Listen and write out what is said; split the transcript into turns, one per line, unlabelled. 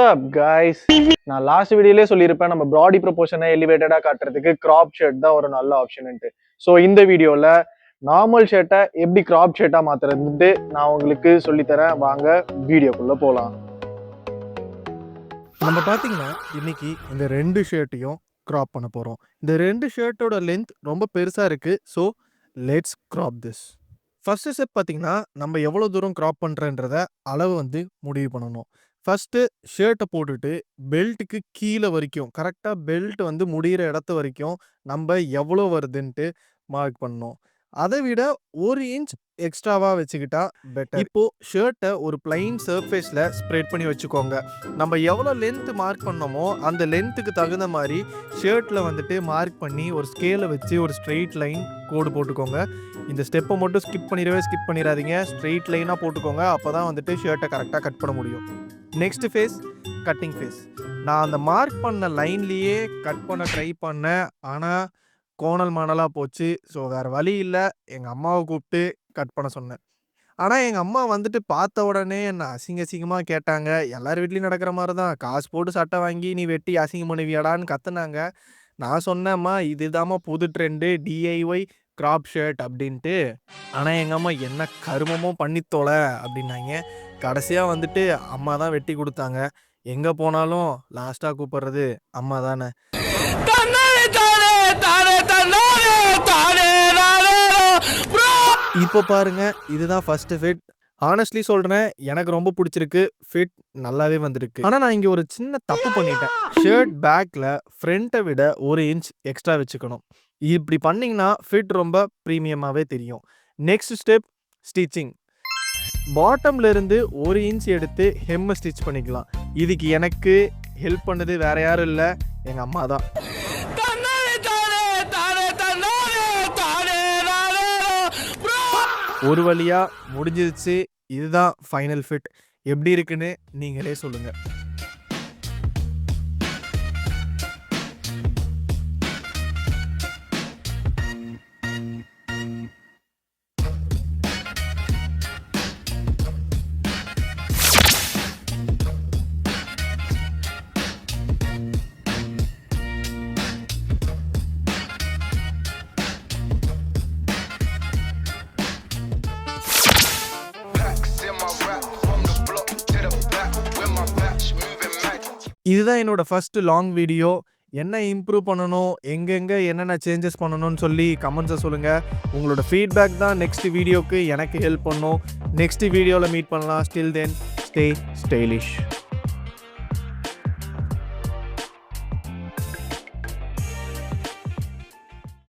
up guys? நான் last வீடியோலயே சொல்லியிருப்பேன் நம்ம பாடி ப்ரொபோர்ஷனை எலிவேட்டடா காட்டுறதுக்கு கிராப் ஷர்ட் தான் ஒரு நல்ல ஆப்ஷன்ட்டு. ஸோ இந்த வீடியோல நார்மல் ஷர்ட்டை எப்படி கிராப் ஷர்ட்டா மாத்துறதுன்ட்டு நான் உங்களுக்கு சொல்லித்தரேன். வாங்க வீடியோக்குள்ள போகலாம்.
நம்ம பார்த்தீங்கன்னா இன்னைக்கு இந்த ரெண்டு ஷர்ட்டையும் கிராப் பண்ண போகிறோம். இந்த ரெண்டு ஷர்ட்டோட லென்த் ரொம்ப பெருசாக இருக்குது. So let's graph this. First step பார்த்தீங்கன்னா நம்ம எவ்வளோ தூரம் கிராப் பண்ணுறன்றத அளவு முடிவு பண்ணணும். ஃபஸ்ட்டு ஷர்ட்டை போட்டுட்டு பெல்ட்டுக்கு கீழே வரைக்கும் கரெக்டாக பெல்ட் முடிகிற இடத்து வரைக்கும் நம்ம எவ்வளோ வருதுன்ட்டு மார்க் பண்ணணும். அதை விட 1 இன்ச் எக்ஸ்ட்ராவாக வச்சுக்கிட்டா பெட்டர். இப்போது ஷர்ட்டை ஒரு பிளைன் சர்ஃபேஸில் ஸ்ப்ரெட் பண்ணி வச்சுக்கோங்க. நம்ம எவ்வளோ லென்த்து மார்க் பண்ணோமோ அந்த லென்த்துக்கு தகுந்த மாதிரி ஷர்ட்டில் மார்க் பண்ணி ஒரு ஸ்கேலை வச்சு ஒரு ஸ்ட்ரெயிட் லைன் கோடு போட்டுக்கோங்க. இந்த ஸ்டெப்பை மட்டும் ஸ்கிப் பண்ணிடாதீங்க. ஸ்ட்ரெயிட் லைனாக போட்டுக்கோங்க. அப்போ தான் ஷர்ட்டை கரெக்டாக கட் பண்ண முடியும். Next face cutting face. நான் அந்த மார்க் பண்ண லைன்லேயே கட் பண்ண ட்ரை பண்ணேன். ஆனால் கோணல் மாணலாக போச்சு. ஸோ வேறு வழி இல்லை, எங்கள் அம்மாவை கூப்பிட்டு கட் பண்ண சொன்னேன். ஆனால் எங்கள் அம்மா பார்த்த உடனே என்னை அசிங்கமாக கேட்டாங்க. எல்லார் வீட்லேயும் நடக்கிற மாதிரி தான், காசு போட்டு சட்டை வாங்கி நீ வெட்டி அசிங்கம் பண்ணுவியாடான்னு கற்றுனாங்க. நான் சொன்னேம்மா இதுதாம்மா புது ட்ரெண்டு, டிஐஒய் கிராப் ஷர்ட் அப்படின்ட்டு. ஆனால் எங்கள் அம்மா என்ன கருமமோ பண்ணித்தோல அப்படின்னாங்க. கடைசியாக அம்மா தான் வெட்டி கொடுத்தாங்க. எங்கே போனாலும் லாஸ்ட்டாக கூப்பிட்றது அம்மா தானே. இப்போ பாருங்க, இதுதான் ஃபர்ஸ்ட் ஃபிட். ஹானஸ்ட்லி சொல்கிறேன், எனக்கு ரொம்ப பிடிச்சிருக்கு. ஃபிட் நல்லாவே வந்திருக்கு. ஆனால் நான் இங்கே ஒரு சின்ன தப்பு பண்ணிட்டேன். ஷர்ட் பேக்கில் ஃப்ரண்ட்டை விட 1 இன்ச் எக்ஸ்ட்ரா வச்சுக்கணும். இப்படி பண்ணிங்கன்னா ஃபிட் ரொம்ப ப்ரீமியமாகவே தெரியும். Next step stitching. பாட்டம்ல இருந்து 1 இன்ச் எடுத்து ஹெம்மை ஸ்டிச் பண்ணிக்கலாம். இதுக்கு எனக்கு ஹெல்ப் பண்ணது வேற யாரும் இல்லை, எங்கள் அம்மா தான். ஒரு வழியா முடிஞ்சிருச்சு. இதுதான் ஃபைனல் ஃபிட். எப்படி இருக்குன்னு நீங்களே சொல்லுங்க. இதுதான் என்னோட ஃபர்ஸ்ட் லாங் வீடியோ. என்ன இம்ப்ரூவ் பண்ணணும், எங்கெங்கே என்னென்ன சேஞ்சஸ் பண்ணணும்னு சொல்லி கமெண்ட்ஸை சொல்லுங்கள். உங்களோட ஃபீட்பேக் தான் நெக்ஸ்ட் வீடியோக்கு எனக்கு ஹெல்ப் பண்ணும். நெக்ஸ்ட் வீடியோவில் மீட் பண்ணலாம். Still then stay stylish.